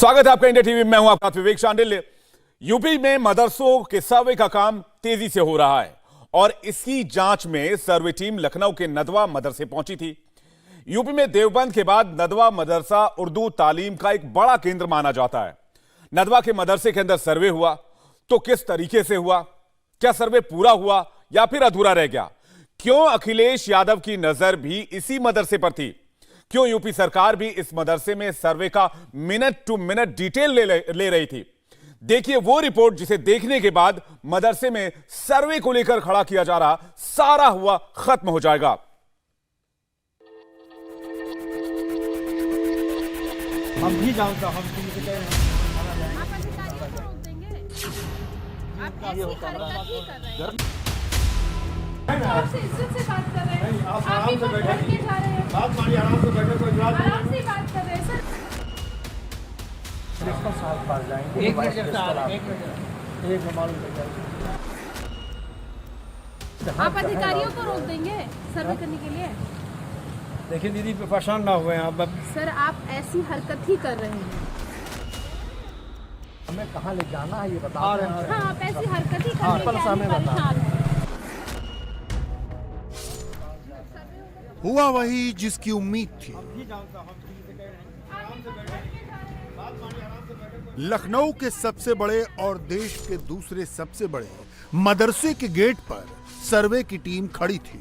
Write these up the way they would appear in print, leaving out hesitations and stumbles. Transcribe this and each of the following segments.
स्वागत है आपका इंडिया टीवी में। मैं हूं आपका विवेक शांडिल्य। यूपी में मदरसों के सर्वे का काम तेजी से हो रहा है और इसी जांच में सर्वे टीम लखनऊ के नदवा मदरसे पहुंची थी। यूपी में देवबंद के बाद नदवा मदरसा उर्दू तालीम का एक बड़ा केंद्र माना जाता है। नदवा के मदरसे के अंदर सर्वे हुआ तो किस तरीके से हुआ, क्या सर्वे पूरा हुआ या फिर अधूरा रह गया, क्यों अखिलेश यादव की नजर भी इसी मदरसे पर थी, क्यों यूपी सरकार भी इस मदरसे में सर्वे का मिनट टू मिनट डिटेल ले रही थी। देखिए वो रिपोर्ट जिसे देखने के बाद मदरसे में सर्वे को लेकर खड़ा किया जा रहा सारा हुआ खत्म हो जाएगा। हम भी जानते हम आपसे इज्जत से बात कर रहे हैं। आप आराम से बैठे जा रहे हैं। बात मानिए, आराम से बैठे, कोई बात नहीं। आराम से बात कर रहे हैं सर। एक मिनट जब एक मालूम हो जाएगा। आप अधिकारियों को रोक देंगे सर्वे करने के लिए? देखिए दीदी, परेशान ना हुए आप। सर आप ऐसी हरकत ही कर रहे हैं। हमें कहाँ ले जाना है ये बता रहे हैं। हाँ आप ऐसी हरकत ही कर रहे हैं। परेशान है। हुआ वही जिसकी उम्मीद थी। लखनऊ के सबसे बड़े और देश के दूसरे सबसे बड़े मदरसे के गेट पर सर्वे की टीम खड़ी थी।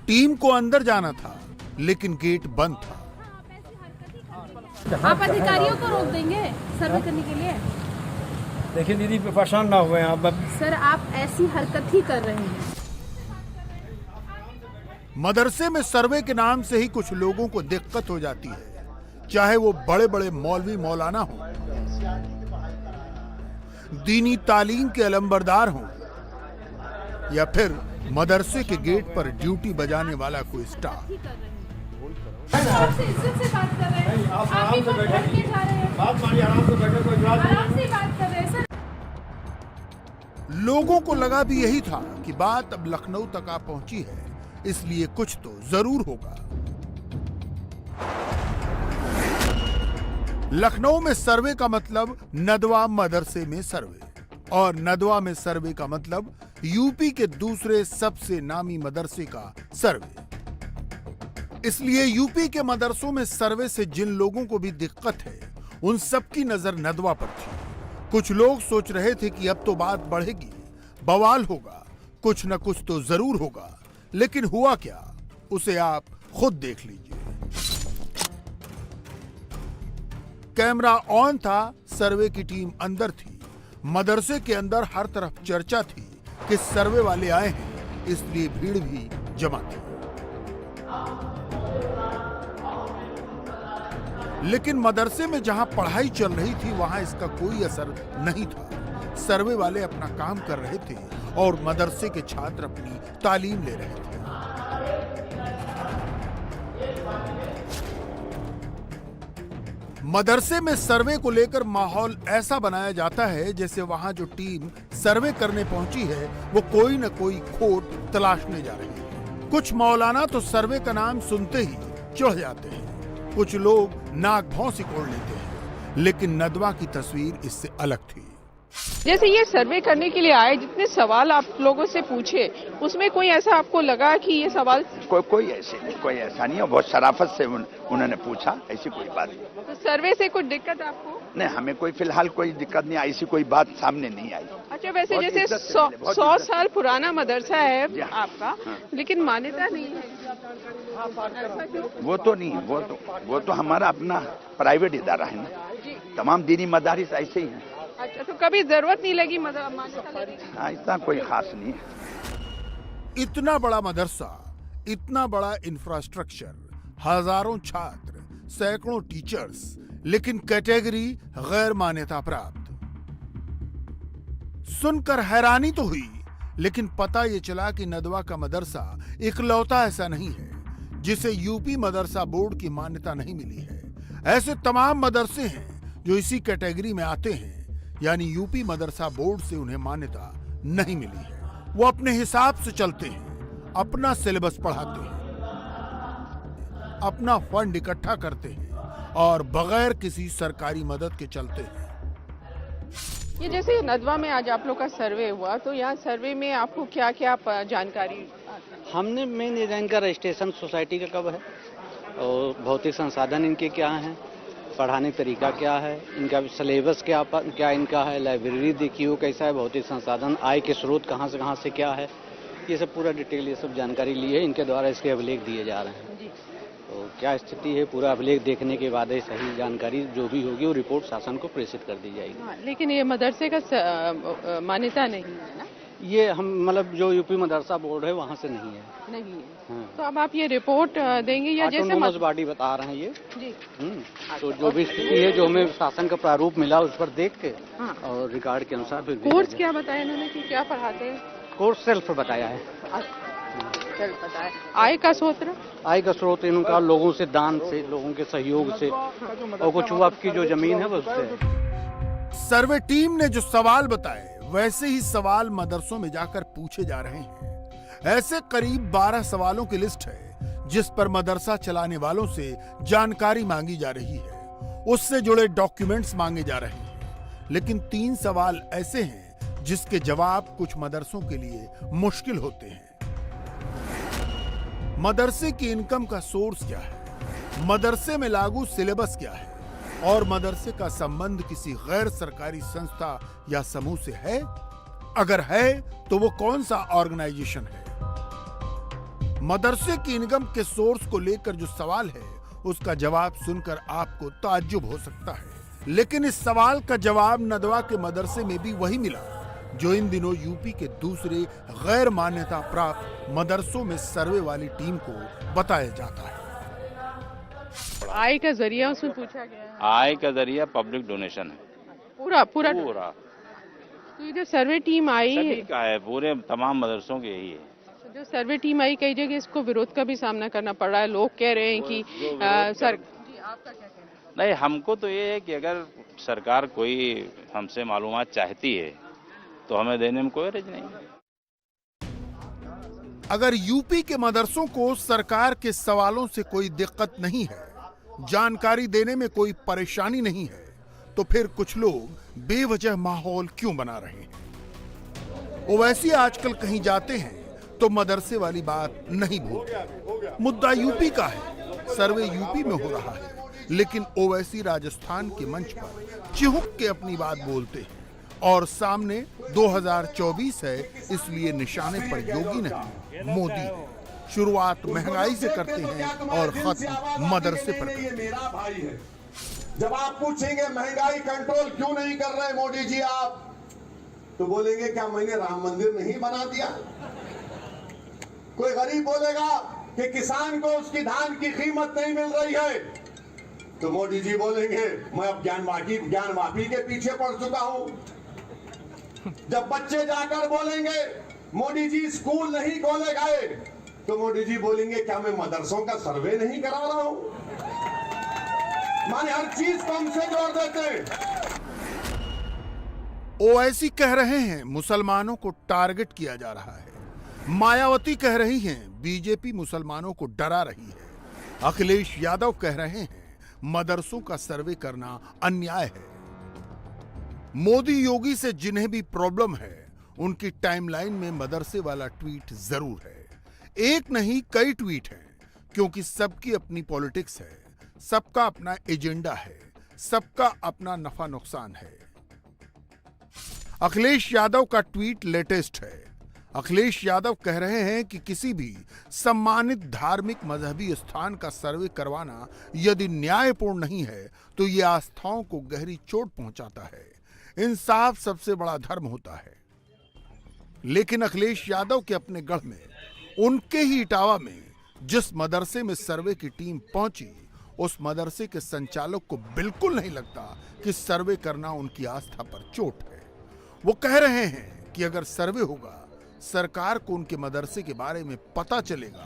टीम को अंदर जाना था लेकिन गेट बंद था। आप अधिकारियों को रोक देंगे सर्वे करने के लिए? देखिए दीदी, परेशान ना हुए आप। सर आप ऐसी हरकत ही कर रहे हैं। मदरसे में सर्वे के नाम से ही कुछ लोगों को दिक्कत हो जाती है, चाहे वो बड़े बड़े मौलवी मौलाना हो, दीनी तालीम के अलंबरदार हो या फिर मदरसे के गेट पर ड्यूटी बजाने वाला कोई स्टाफ। आपसे इज्जत से बात कर रहे हैं। आप आराम से बैठे जा रहे हैं। बात मानिए, आराम से बैठे, कोई बात नहीं। आराम से बात कर रहे हैं सर। लोगों को लगा भी यही था कि बात अब लखनऊ तक आ पहुंची है, इसलिए कुछ तो जरूर होगा। लखनऊ में सर्वे का मतलब नदवा मदरसे में सर्वे, और नदवा में सर्वे का मतलब यूपी के दूसरे सबसे नामी मदरसे का सर्वे। इसलिए यूपी के मदरसों में सर्वे से जिन लोगों को भी दिक्कत है उन सबकी नजर नदवा पर थी। कुछ लोग सोच रहे थे कि अब तो बात बढ़ेगी, बवाल होगा, कुछ न कुछ तो जरूर होगा, लेकिन हुआ क्या उसे आप खुद देख लीजिए। कैमरा ऑन था, सर्वे की टीम अंदर थी। मदरसे के अंदर हर तरफ चर्चा थी कि सर्वे वाले आए हैं, इसलिए भीड़ भी जमा थी। लेकिन मदरसे में जहां पढ़ाई चल रही थी वहां इसका कोई असर नहीं था। सर्वे वाले अपना काम कर रहे थे और मदरसे के छात्र अपनी तालीम ले रहे थे। मदरसे में सर्वे को लेकर माहौल ऐसा बनाया जाता है जैसे वहां जो टीम सर्वे करने पहुंची है वो कोई न कोई खोट तलाशने जा रही है। कुछ मौलाना तो सर्वे का नाम सुनते ही चढ़ जाते हैं, कुछ लोग नाक भौं सिकोड़ लेते हैं, लेकिन नदवा की तस्वीर इससे अलग थी। जैसे ये सर्वे करने के लिए आए, जितने सवाल आप लोगों से पूछे उसमें कोई ऐसा आपको लगा कि ये सवाल कोई ऐसे नहीं, कोई ऐसा नहीं है। बहुत शराफत से उन्होंने पूछा, ऐसी कोई बात नहीं। तो सर्वे से कुछ दिक्कत आपको? नहीं, हमें कोई फिलहाल कोई दिक्कत नहीं, ऐसी कोई बात सामने नहीं आई। अच्छा, वैसे जैसे 100 साल पुराना मदरसा है आपका, लेकिन मान्यता नहीं है, वो तो नहीं, वो तो हमारा अपना प्राइवेट इदारा है ना। तमाम दीनी मदारिस ऐसे ही हैं। अच्छा, तो कभी जरूरत नहीं लगी मान्यता लेने की? ऐसा कोई खास नहीं है। इतना बड़ा मदरसा, इतना बड़ा इंफ्रास्ट्रक्चर, हजारों छात्र, सैकड़ों टीचर्स, लेकिन कैटेगरी गैर मान्यता प्राप्त। सुनकर हैरानी तो हुई, लेकिन पता ये चला कि नदवा का मदरसा इकलौता ऐसा नहीं है जिसे यूपी मदरसा बोर्ड की मान्यता नहीं मिली है। ऐसे तमाम मदरसे हैं जो इसी कैटेगरी में आते हैं, यानी यूपी मदरसा बोर्ड से उन्हें मान्यता नहीं मिली है। वो अपने हिसाब से चलते हैं, अपना सिलेबस पढ़ाते हैं, अपना फंड इकट्ठा करते हैं और बगैर किसी सरकारी मदद के चलते हैं। ये जैसे नदवा में आज आप लोग का सर्वे हुआ, तो यहाँ सर्वे में आपको क्या क्या जानकारी? हमने मेन इनका रजिस्ट्रेशन सोसाइटी का कब है और भौतिक संसाधन इनके क्या हैं, पढ़ाने का तरीका क्या है, इनका सिलेबस क्या इनका है, लाइब्रेरी देखी हो कैसा है, भौतिक संसाधन, आय के स्रोत कहाँ से क्या है, ये सब पूरा डिटेल ये सब जानकारी ली है। इनके द्वारा इसके अभिलेख दिए जा रहे हैं। तो क्या स्थिति है, पूरा अभिलेख देखने के बाद सही जानकारी जो भी होगी वो रिपोर्ट शासन को प्रेषित कर दी जाएगी। हाँ, लेकिन ये मदरसे का मान्यता नहीं है ना? ये हम मतलब जो यूपी मदरसा बोर्ड है वहाँ से नहीं है। नहीं है। हाँ। तो अब आप ये रिपोर्ट देंगे या जैसे बॉडी बता रहे हैं ये जी? तो जो भी स्थिति है, जो हमें शासन का प्रारूप मिला उस पर देख के हाँ। और रिकॉर्ड के अनुसार फिर कोर्स क्या बताया इन्होंने कि क्या पढ़ाते हैं? कोर्स सेल्फ बताया है। चल पता है। आय का स्रोत इनका लोगों से दान से, लोगों के सहयोग से और कुछ वक्फ की जो जमीन है वो उससे। सर्वे टीम ने जो सवाल बताए वैसे ही सवाल मदरसों में जाकर पूछे जा रहे हैं। ऐसे करीब 12 सवालों की लिस्ट है जिस पर मदरसा चलाने वालों से जानकारी मांगी जा रही है, उससे जुड़े डॉक्यूमेंट्स मांगे जा रहे हैं। लेकिन 3 सवाल ऐसे हैं जिसके जवाब कुछ मदरसों के लिए मुश्किल होते हैं। मदरसे की इनकम का सोर्स क्या है, मदरसे में लागू सिलेबस क्या है, और मदरसे का संबंध किसी गैर सरकारी संस्था या समूह से है? अगर है तो वो कौन सा ऑर्गेनाइजेशन है? मदरसे की इनकम के सोर्स को लेकर जो सवाल है उसका जवाब सुनकर आपको ताज्जुब हो सकता है, लेकिन इस सवाल का जवाब नदवा के मदरसे में भी वही मिला जो इन दिनों यूपी के दूसरे गैर मान्यता प्राप्त मदरसों में सर्वे वाली टीम को बताया जाता है। आय का जरिया उसमें पूछा गया है। आय का जरिया पब्लिक डोनेशन है। पूरा तो ये जो सर्वे टीम आई सभी का है, पूरे तमाम मदरसों के यही है। जो सर्वे टीम आई, कई जगह इसको विरोध का भी सामना करना पड़ रहा है। लोग कह रहे हैं कि सर जी, आपका क्या कहना है? नहीं, हमको तो ये है कि अगर सरकार कोई हमसे मालूमात चाहती है तो हमें देने में कोई हर्ज नहीं। अगर यूपी के मदरसों को सरकार के सवालों से कोई दिक्कत नहीं है, जानकारी देने में कोई परेशानी नहीं है, तो फिर कुछ लोग बेवजह माहौल क्यों बना रहे हैं? ओवैसी आजकल कहीं जाते हैं तो मदरसे वाली बात नहीं भूलते। मुद्दा यूपी का है, सर्वे यूपी में हो रहा है, लेकिन ओवैसी राजस्थान के मंच पर चिहुक के अपनी बात बोलते हैं और सामने 2024 है, इसलिए निशाने पर योगी नहीं मोदी है। शुरुआत महंगाई से करते हैं और खत्म मदरसे पर करते हैं। मेरा भाई है। जब आप पूछेंगे महंगाई कंट्रोल क्यों नहीं कर रहे मोदी जी आप, तो बोलेंगे क्या मैंने राम मंदिर नहीं बना दिया? कोई गरीब बोलेगा कि किसान को उसकी धान की कीमत नहीं मिल रही है, तो मोदी जी बोलेंगे मैं अब ज्ञान माफी के पीछे पड़ चुका हूं। जब बच्चे जाकर बोलेंगे मोदी जी स्कूल नहीं खोले गए, तो मोदी जी बोलेंगे क्या मैं मदरसों का सर्वे नहीं करा रहा हूं? माने हर चीज को हमसे जोड़ देते हैं। ओवैसी कह रहे हैं मुसलमानों को टारगेट किया जा रहा है। मायावती कह रही हैं बीजेपी मुसलमानों को डरा रही है। अखिलेश यादव कह रहे हैं मदरसों का सर्वे करना अन्याय है। मोदी योगी से जिन्हें भी प्रॉब्लम है, उनकी टाइमलाइन में मदरसे वाला ट्वीट जरूर है। एक नहीं कई ट्वीट हैं, क्योंकि सबकी अपनी पॉलिटिक्स है, सबका अपना एजेंडा है, सबका अपना नफा नुकसान है। अखिलेश यादव का ट्वीट लेटेस्ट है। अखिलेश यादव कह रहे हैं कि किसी भी सम्मानित धार्मिक मजहबी स्थान का सर्वे करवाना यदि न्यायपूर्ण नहीं है तो यह आस्थाओं को गहरी चोट पहुंचाता है। इंसाफ सबसे बड़ा धर्म होता है। लेकिन अखिलेश यादव के अपने गढ़ में, उनके ही इटावा में जिस मदरसे में सर्वे की टीम पहुंची, उस मदरसे के संचालक को बिल्कुल नहीं लगता कि सर्वे करना उनकी आस्था पर चोट है। वो कह रहे हैं कि अगर सर्वे होगा, सरकार को उनके मदरसे के बारे में पता चलेगा,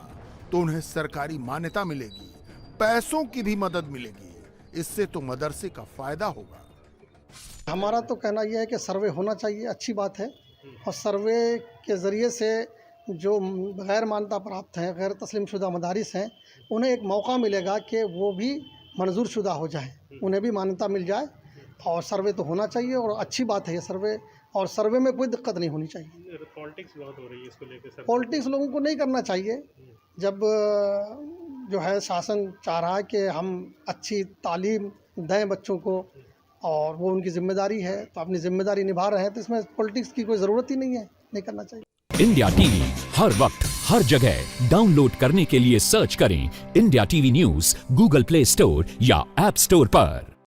तो उन्हें सरकारी मान्यता मिलेगी, पैसों की भी मदद मिलेगी। इससे तो मदरसे का फायदा होगा। हमारा तो कहना यह है कि सर्वे होना चाहिए, अच्छी बात है। और सर्वे के ज़रिए से जो गैर मान्यता प्राप्त हैं, गैर तस्लीम शुदा मदारिस हैं, उन्हें एक मौका मिलेगा कि वो भी मंजूर शुदा हो जाए, उन्हें भी मान्यता मिल जाए। और सर्वे तो होना चाहिए और अच्छी बात है ये सर्वे, और सर्वे में कोई दिक्कत नहीं होनी चाहिए। पॉलिटिक्स बहुत हो रही है इसको लेकर, पॉलिटिक्स लोगों को नहीं करना चाहिए। जब जो है शासन चाह रहा है कि हम अच्छी तालीम दें बच्चों को और वो उनकी जिम्मेदारी है, तो अपनी जिम्मेदारी निभा रहे हैं, तो इसमें पॉलिटिक्स की कोई ज़रूरत ही नहीं है, नहीं करना चाहिए। इंडिया टीवी हर वक्त हर जगह डाउनलोड करने के लिए सर्च करें India TV news Google play store या ऐप स्टोर पर।